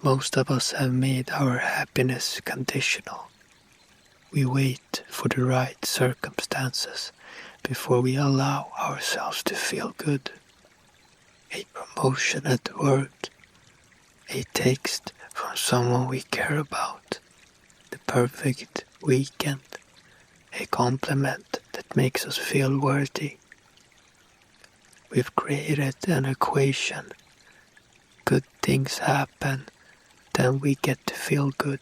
Most of us have made our happiness conditional. We wait for the right circumstances before we allow ourselves to feel good. A promotion at work, a text from someone we care about, the perfect weekend, a compliment that makes us feel worthy. We've created an equation. Good things happen, then we get to feel good.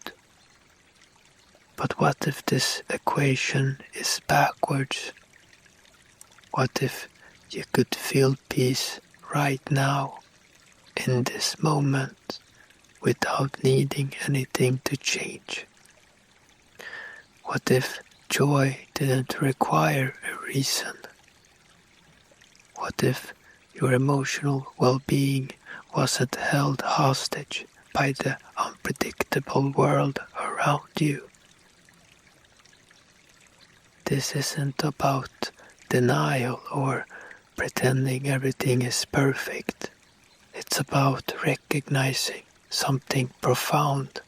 But what if this equation is backwards? What if you could feel peace right now, in this moment, without needing anything to change? What if joy didn't require a reason? What if your emotional well-being wasn't held hostage by the unpredictable world around you? This isn't about denial or pretending everything is perfect. It's about recognizing something profound.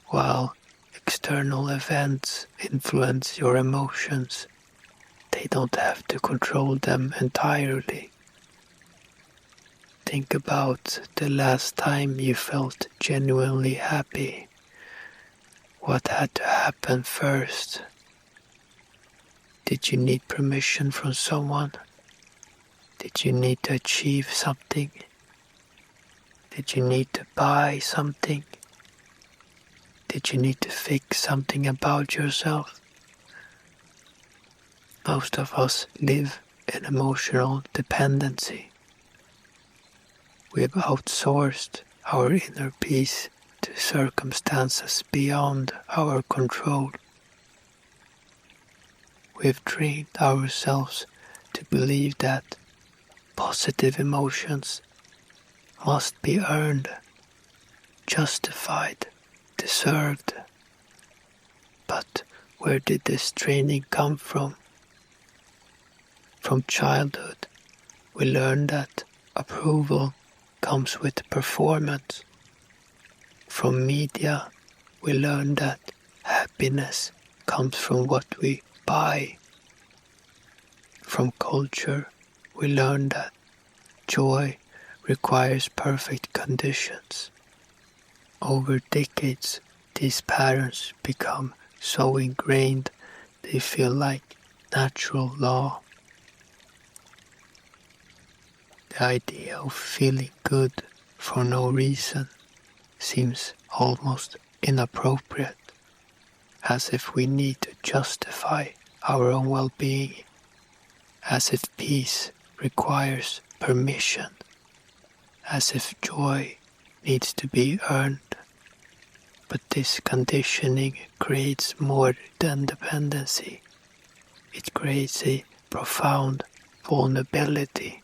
While external events influence your emotions, they don't have to control them entirely. Think about the last time you felt genuinely happy. What had to happen first? Did you need permission from someone? Did you need to achieve something? Did you need to buy something? Did you need to fix something about yourself? Most of us live in emotional dependency. We've outsourced our inner peace to circumstances beyond our control. We've trained ourselves to believe that positive emotions must be earned, justified, deserved. But where did this training come from? From childhood, we learned that approval comes with performance. From media, we learned that happiness comes from what we buy. From culture, we learn that joy requires perfect conditions. Over decades, these patterns become so ingrained they feel like natural law. The idea of feeling good for no reason seems almost inappropriate, as if we need to justify our own well-being, as if peace requires permission, as if joy needs to be earned. But this conditioning creates more than dependency. It creates a profound vulnerability.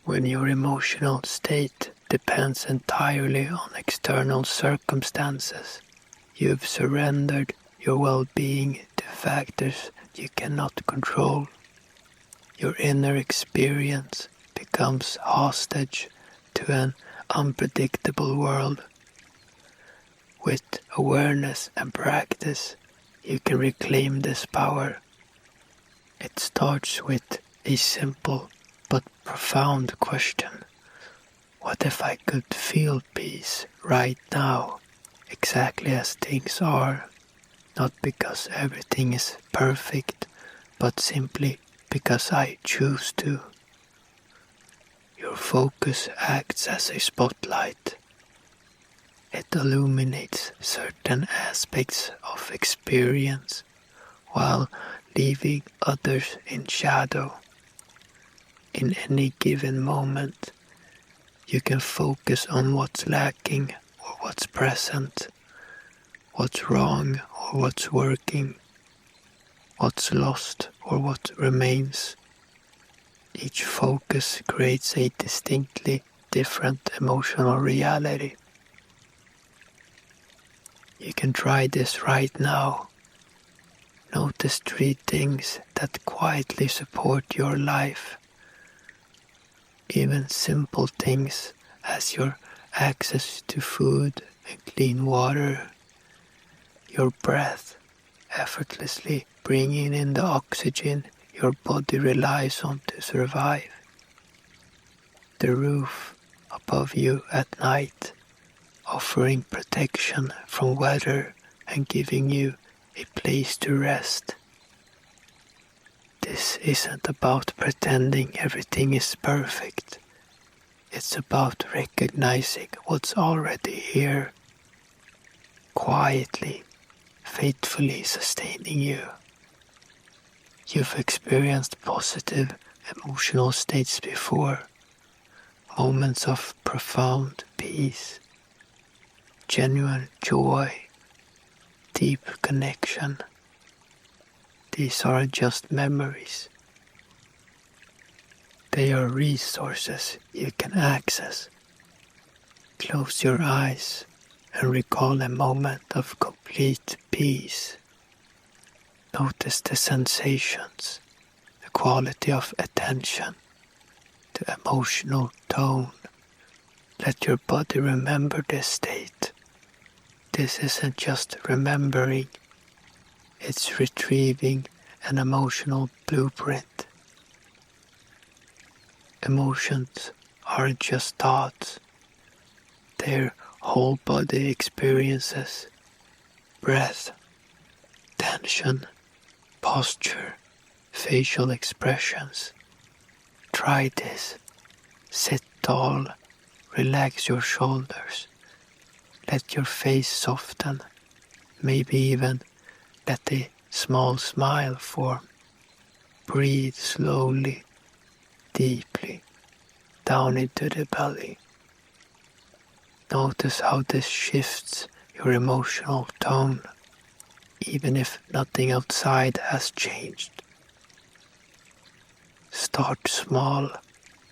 When your emotional state depends entirely on external circumstances, you've surrendered your well-being to factors you cannot control. Your inner experience becomes hostage to an unpredictable world. With awareness and practice, you can reclaim this power. It starts with a simple but profound question. What if I could feel peace right now, exactly as things are, not because everything is perfect, but simply because I choose to? Your focus acts as a spotlight. It illuminates certain aspects of experience while leaving others in shadow. In any given moment, you can focus on what's lacking or what's present, what's wrong or what's working, what's lost or what remains. Each focus creates a distinctly different emotional reality. You can try this right now. Notice 3 things that quietly support your life. Even simple things as your access to food and clean water, your breath effortlessly bringing in the oxygen your body relies on to survive, the roof above you at night, offering protection from weather and giving you a place to rest. This isn't about pretending everything is perfect. It's about recognizing what's already here, quietly, faithfully sustaining you. You've experienced positive emotional states before, moments of profound peace, genuine joy, deep connection. These aren't just memories. They are resources you can access. Close your eyes and recall a moment of complete peace. Notice the sensations, the quality of attention, the emotional tone. Let your body remember this state. This isn't just remembering, it's retrieving an emotional blueprint. Emotions aren't just thoughts, they're whole body experiences, breath, tension, posture, facial expressions. Try this. Sit tall, relax your shoulders, let your face soften, maybe even let a small smile form. Breathe slowly, deeply, down into the belly. Notice how this shifts your emotional tone, even if nothing outside has changed. Start small,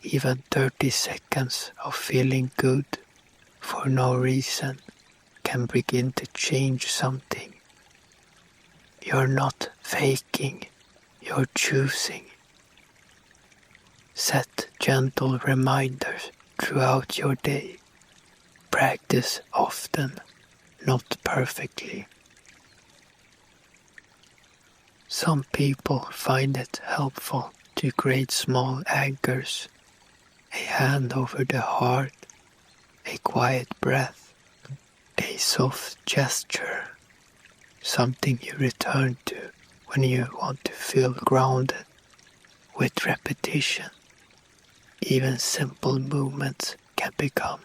even 30 seconds of feeling good for no reason can begin to change something. You're not faking, you're choosing. Set gentle reminders throughout your day. Practice often, not perfectly. Some people find it helpful to create small anchors, a hand over the heart, a quiet breath, a soft gesture, something you return to when you want to feel grounded. With repetition, even simple movements can become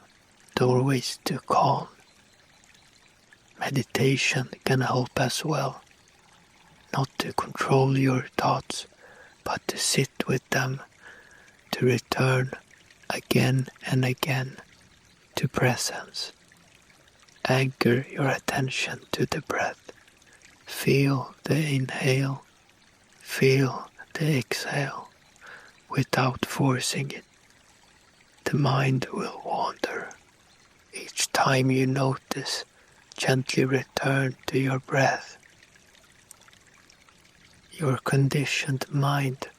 doorways to calm. Meditation can help as well, not to control your thoughts, but to sit with them, to return again and again to presence. Anchor your attention to the breath. Feel the inhale, feel the exhale, without forcing it. The mind will wander. Each time you notice, gently return to your breath. Your conditioned mind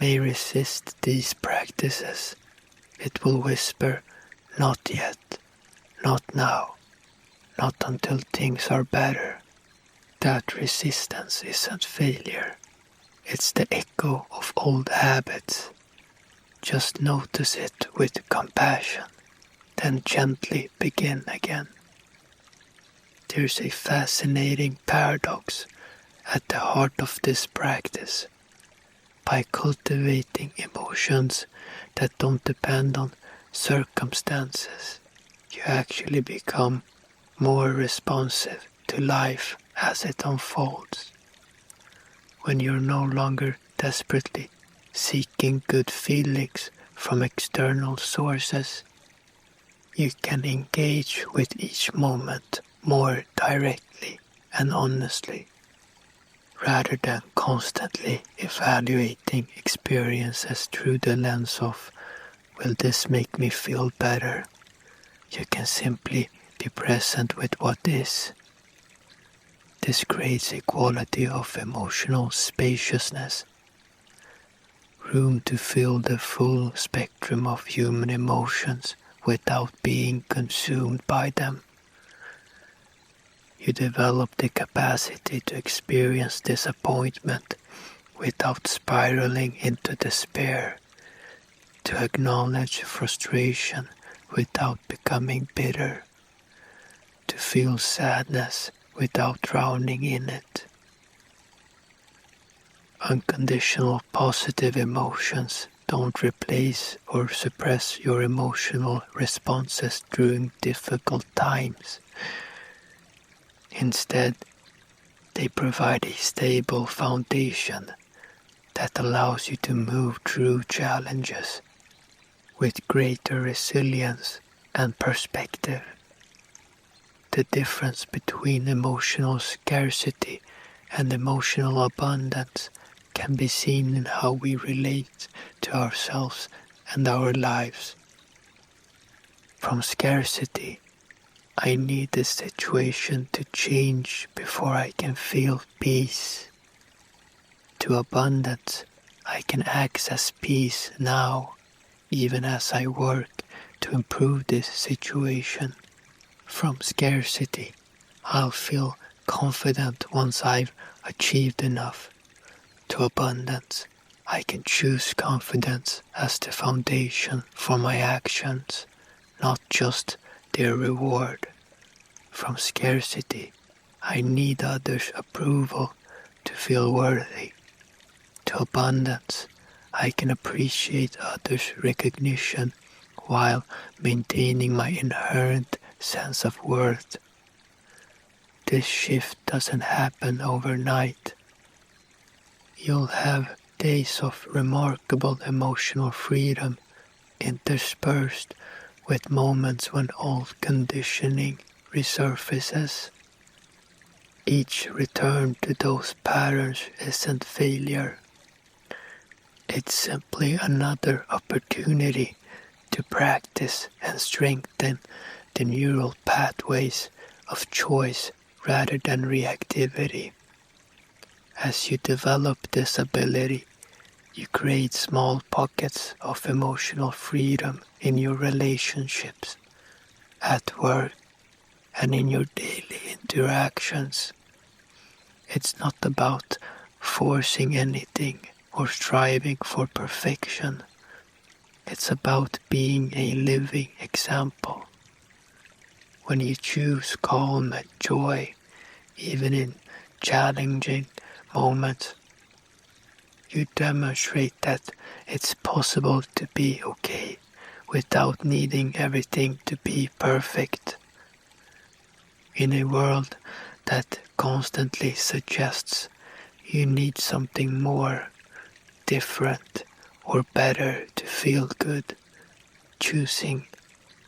may resist these practices. It will whisper, "Not yet, not now, not until things are better." That resistance isn't failure. It's the echo of old habits. Just notice it with compassion, then gently begin again. There's a fascinating paradox at the heart of this practice. By cultivating emotions that don't depend on circumstances, you actually become more responsive to life as it unfolds. When you're no longer desperately seeking good feelings from external sources, you can engage with each moment more directly and honestly, rather than constantly evaluating experiences through the lens of, "Will this make me feel better?" You can simply be present with what is. This creates a quality of emotional spaciousness, room to feel the full spectrum of human emotions without being consumed by them. You develop the capacity to experience disappointment without spiraling into despair, to acknowledge frustration without becoming bitter, to feel sadness without drowning in it. Unconditional positive emotions don't replace or suppress your emotional responses during difficult times. Instead, they provide a stable foundation that allows you to move through challenges with greater resilience and perspective. The difference between emotional scarcity and emotional abundance can be seen in how we relate to ourselves and our lives. From scarcity, I need the situation to change before I can feel peace. To abundance, I can access peace now, even as I work to improve this situation. From scarcity, I'll feel confident once I've achieved enough. To abundance, I can choose confidence as the foundation for my actions, not just their reward. From scarcity, I need others' approval to feel worthy. To abundance, I can appreciate others' recognition while maintaining my inherent sense of worth. This shift doesn't happen overnight. You'll have days of remarkable emotional freedom interspersed with moments when old conditioning resurfaces. Each return to those patterns isn't failure. It's simply another opportunity to practice and strengthen the neural pathways of choice rather than reactivity. As you develop this ability, you create small pockets of emotional freedom in your relationships, at work, and in your daily interactions. It's not about forcing anything or striving for perfection. It's about being a living example. When you choose calm and joy, even in challenging moments, you demonstrate that it's possible to be okay without needing everything to be perfect. In a world that constantly suggests you need something more, different, or better to feel good, choosing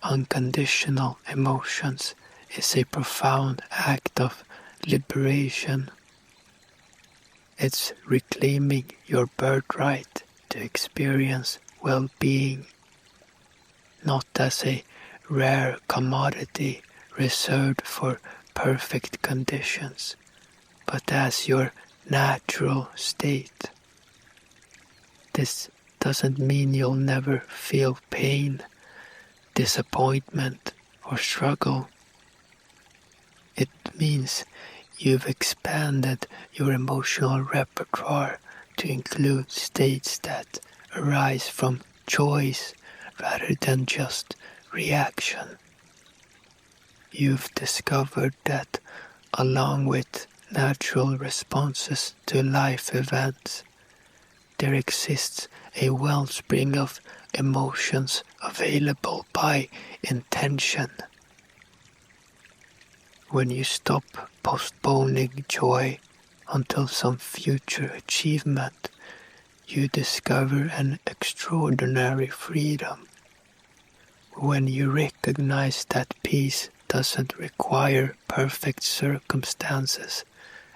unconditional emotions is a profound act of liberation. It's reclaiming your birthright to experience well-being, not as a rare commodity reserved for perfect conditions, but as your natural state. This doesn't mean you'll never feel pain, disappointment, or struggle. It means you've expanded your emotional repertoire to include states that arise from choice rather than just reaction. You've discovered that, along with natural responses to life events, there exists a wellspring of emotions available by intention. When you stop postponing joy until some future achievement, you discover an extraordinary freedom. When you recognize that peace doesn't require perfect circumstances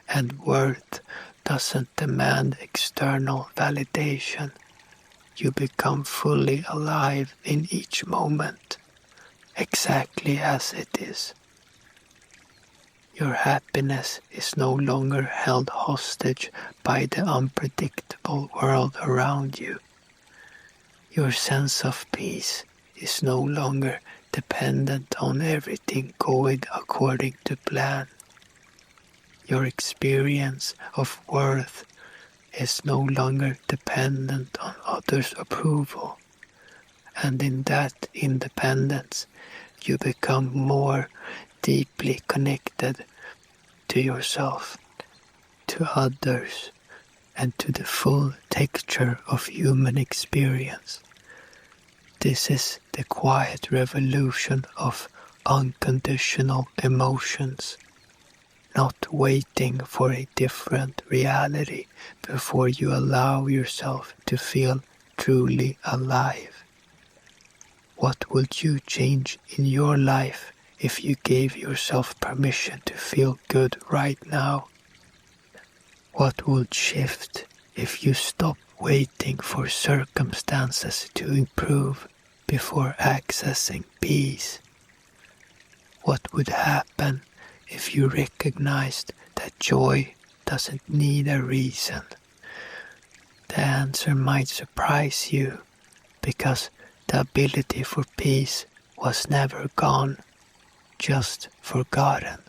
and worth doesn't demand external validation, you become fully alive in each moment, exactly as it is. Your happiness is no longer held hostage by the unpredictable world around you. Your sense of peace is no longer dependent on everything going according to plan. Your experience of worth is no longer dependent on others' approval, and in that independence you become more deeply connected to yourself, to others, and to the full texture of human experience. This is the quiet revolution of unconditional emotions, not waiting for a different reality before you allow yourself to feel truly alive. What would you change in your life if you gave yourself permission to feel good right now? What would shift if you stop waiting for circumstances to improve before accessing peace? What would happen if you recognized that joy doesn't need a reason? The answer might surprise you, because the ability for peace was never gone, just forgotten.